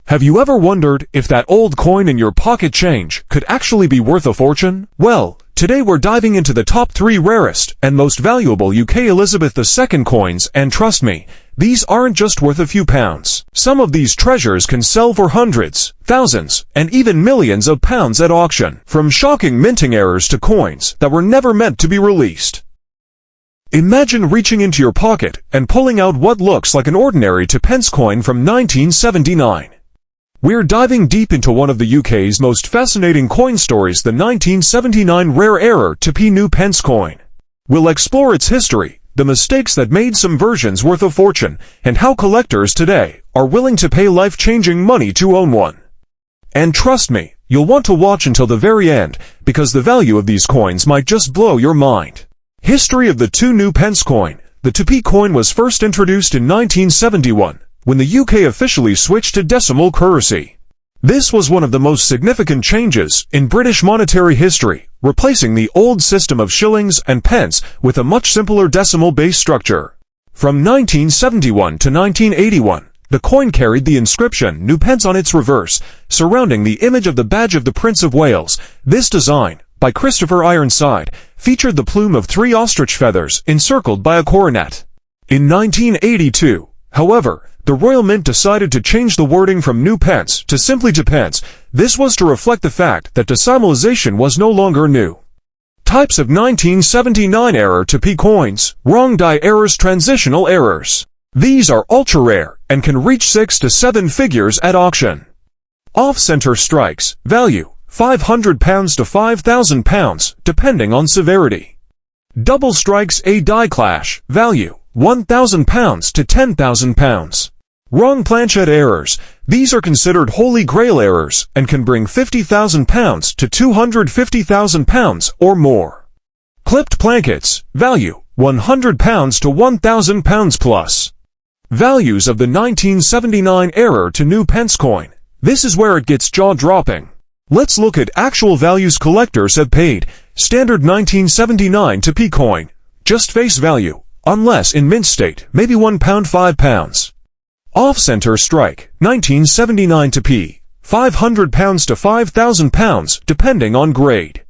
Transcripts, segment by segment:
Have you ever wondered if that old coin in your pocket change could actually be worth a fortune? Well, today we're diving into the top 3 rarest and most valuable UK Elizabeth II coins, and trust me, these aren't just worth a few pounds. Some of these treasures can sell for hundreds, thousands, and even millions of pounds at auction, from shocking minting errors to coins that were never meant to be released. Imagine reaching into your pocket and pulling out what looks like an ordinary 2p coin from 1979. We're diving deep into one of the UK's most fascinating coin stories, the 1979 rare error 2p new pence coin. We'll explore its history, the mistakes that made some versions worth a fortune, and how collectors today are willing to pay life-changing money to own one. And trust me, you'll want to watch until the very end, because the value of these coins might just blow your mind. History of the 2 new pence coin. The 2p coin was first introduced in 1971. When the UK officially switched to decimal currency. This was one of the most significant changes in British monetary history, replacing the old system of shillings and pence with a much simpler decimal-based structure. From 1971 to 1981, the coin carried the inscription "New Pence" on its reverse, surrounding the image of the badge of the Prince of Wales. This design, by Christopher Ironside, featured the plume of 3 ostrich feathers encircled by a coronet. In 1982, however, the Royal Mint decided to change the wording from new pence to simply 2p. This was to reflect the fact that decimalization was no longer new. Types of 1979 error 2p coins. Wrong die errors. Transitional errors. These are ultra-rare and can reach 6 to 7 figures at auction. Off-center strikes. Value: £500 to £5,000, depending on severity. Double strikes. A die clash. Value: £1,000 to £10,000. Wrong planchette errors. These are considered holy grail errors and can bring £50,000 to £250,000 or more. Clipped plankets. Value: £100 to £1,000 plus. Values of the 1979 error to new pence coin. This is where it gets jaw-dropping. Let's look at actual values collectors have paid. Standard 1979 2p coin. Just face value, unless in mint state, maybe £1 £5. Off-center strike, 1979 2p, £500 to £5,000, depending on grade.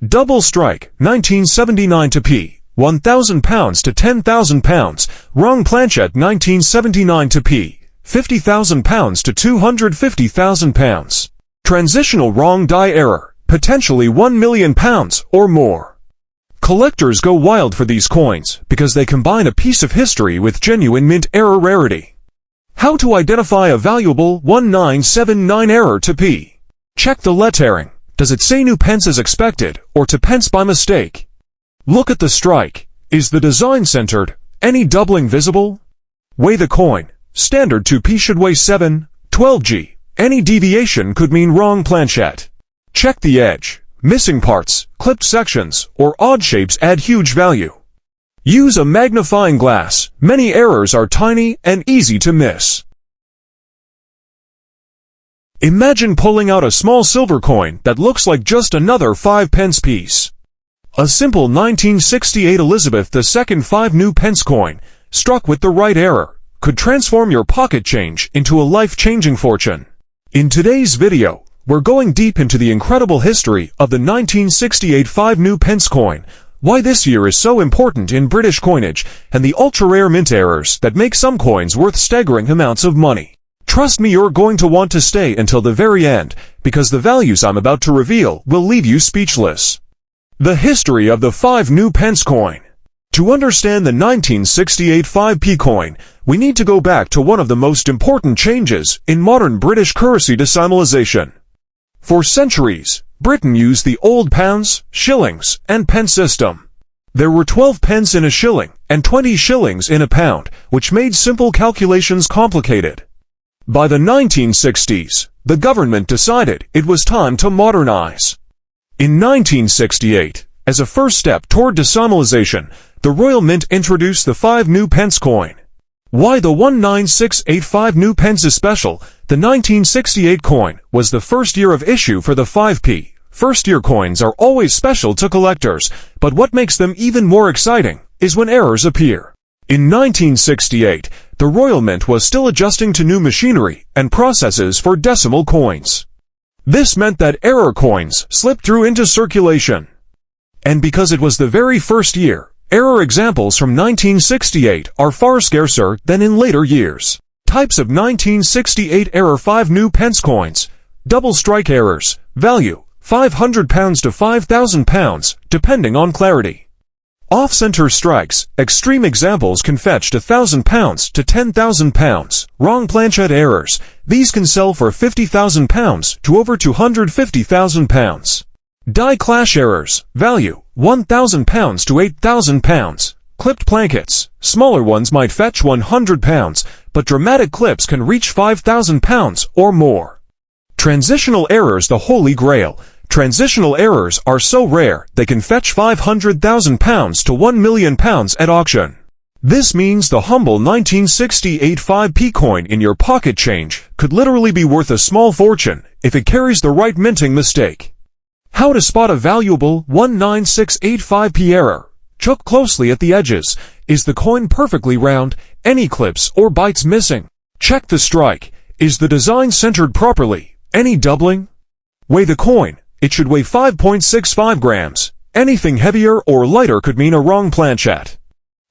Double strike, 1979 2p, £1,000 to £10,000. Wrong planchette, 1979 2p, £50,000 to £250,000. Transitional wrong die error, potentially £1 million or more. Collectors go wild for these coins because they combine a piece of history with genuine mint error rarity. How to identify a valuable 1979 error 2p? Check the lettering. Does it say new pence as expected, or 2p by mistake? Look at the strike. Is the design centered? Any doubling visible? Weigh the coin. Standard 2p should weigh 7-12 g. Any deviation could mean wrong planchette. Check the edge. Missing parts, clipped sections, or odd shapes add huge value. Use a magnifying glass. Many errors are tiny and easy to miss. Imagine pulling out a small silver coin that looks like just another 5p piece. A simple 1968 Elizabeth II 5 new pence coin, struck with the right error, could transform your pocket change into a life-changing fortune. In today's video, we're going deep into the incredible history of the 1968 5 new pence coin, why this year is so important in British coinage, and the ultra-rare mint errors that make some coins worth staggering amounts of money. Trust me, you're going to want to stay until the very end, because the values I'm about to reveal will leave you speechless. The history of the 5 new pence coin. To understand the 1968 5p coin, we need to go back to one of the most important changes in modern British currency decimalization. For centuries, Britain used the old pounds, shillings, and pence system. There were 12 pence in a shilling and 20 shillings in a pound, which made simple calculations complicated. By the 1960s, the government decided it was time to modernize. In 1968, as a first step toward decimalization, the Royal Mint introduced the 5 new pence coin. Why the 19685 new pence is special? The 1968 coin was the first year of issue for the 5p. First-year coins are always special to collectors, but what makes them even more exciting is when errors appear. In 1968, the Royal Mint was still adjusting to new machinery and processes for decimal coins. This meant that error coins slipped through into circulation. And because it was the very first year, error examples from 1968 are far scarcer than in later years. Types of 1968 error 5 new pence coins. Double strike errors. Value, £500 to £5,000, depending on clarity. Off-center strikes. Extreme examples can fetch £1,000 to £10,000. Wrong planchette errors. These can sell for £50,000 to over £250,000. Die clash errors. Value, £1,000 to £8,000. Clipped plankets. Smaller ones might fetch £100, but dramatic clips can reach £5,000 or more. Transitional errors, the holy grail. Transitional errors are so rare they can fetch £500,000 to £1 million at auction. This means the humble 1968 5p coin in your pocket change could literally be worth a small fortune if it carries the right minting mistake. How to spot a valuable 19685p error. Look closely at the edges. Is the coin perfectly round? Any clips or bites missing? Check the strike. Is the design centered properly? Any doubling? Weigh the coin. It should weigh 5.65 grams. Anything heavier or lighter could mean a wrong planchette.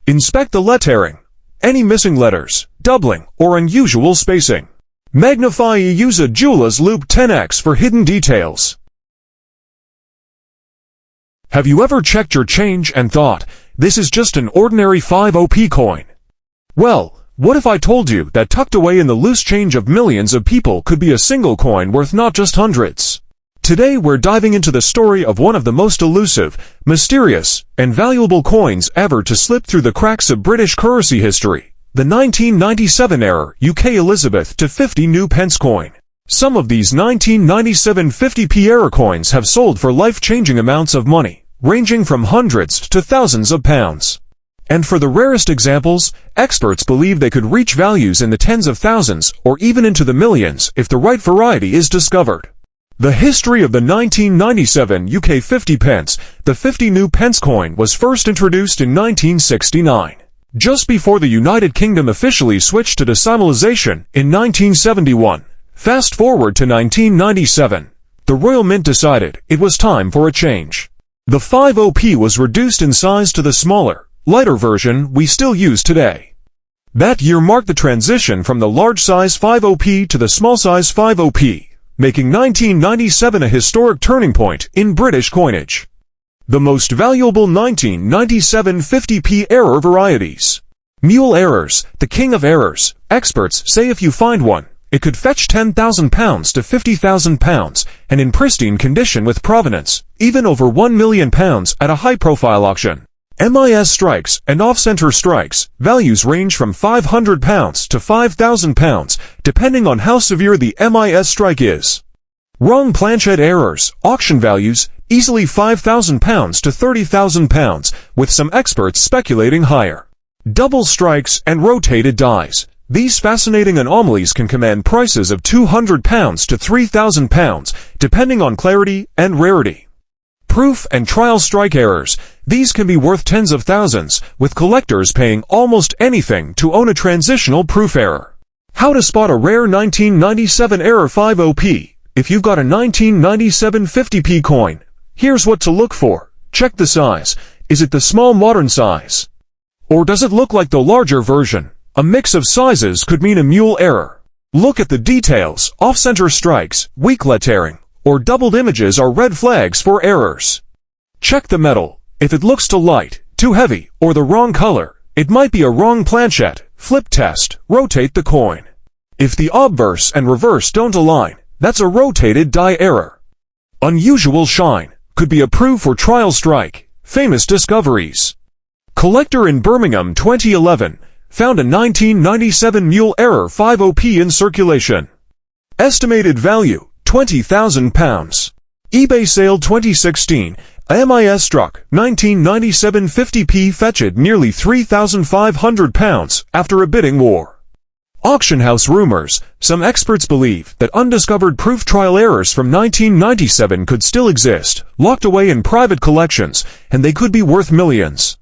Inspect the lettering. Any missing letters, doubling, or unusual spacing. Magnify. Use a jeweler's loupe 10x for hidden details. Have you ever checked your change and thought, this is just an ordinary 50p coin? Well, what if I told you that tucked away in the loose change of millions of people could be a single coin worth not just hundreds? Today we're diving into the story of one of the most elusive, mysterious, and valuable coins ever to slip through the cracks of British currency history, the 1997 error UK Elizabeth to 50 new pence coin. Some of these 1997 50p error coins have sold for life-changing amounts of money, ranging from hundreds to thousands of pounds. And for the rarest examples, experts believe they could reach values in the tens of thousands or even into the millions if the right variety is discovered. The history of the 1997 UK 50 pence. The 50 new pence coin was first introduced in 1969. Just before the United Kingdom officially switched to decimalisation in 1971. Fast forward to 1997. The Royal Mint decided it was time for a change. The 50p was reduced in size to the smaller, lighter version we still use today. That year marked the transition from the large-size 50p to the small-size 50p. Making 1997 a historic turning point in British coinage. The most valuable 1997 50p error varieties. Mule errors, the king of errors. Experts say if you find one, it could fetch £10,000 to £50,000, and in pristine condition with provenance, even over £1 million at a high-profile auction. MIS strikes and off-center strikes, values range from £500 to £5,000, depending on how severe the MIS strike is. Wrong planchette errors, auction values, easily £5,000 to £30,000, with some experts speculating higher. Double strikes and rotated dies. These fascinating anomalies can command prices of £200 to £3,000, depending on clarity and rarity. Proof and trial strike errors. These can be worth tens of thousands, with collectors paying almost anything to own a transitional proof error. How to spot a rare 1997 error 50p. If you've got a 1997 50p coin, here's what to look for. Check the size. Is it the small modern size? Or does it look like the larger version? A mix of sizes could mean a mule error. Look at the details. Off-center strikes, weak lettering, or doubled images are red flags for errors. Check the metal. If it looks too light, too heavy, or the wrong color, it might be a wrong planchette. Flip test. Rotate the coin. If the obverse and reverse don't align, that's a rotated die error. Unusual shine. Could be a proof or trial strike. Famous discoveries. Collector in Birmingham 2011 found a 1997 mule error 50p in circulation. Estimated value, £20,000. eBay sale 2016. MIS struck 1997 50p fetched nearly £3,500 after a bidding war. Auction house rumors. Some experts believe that undiscovered proof trial errors from 1997 could still exist, locked away in private collections, and they could be worth millions.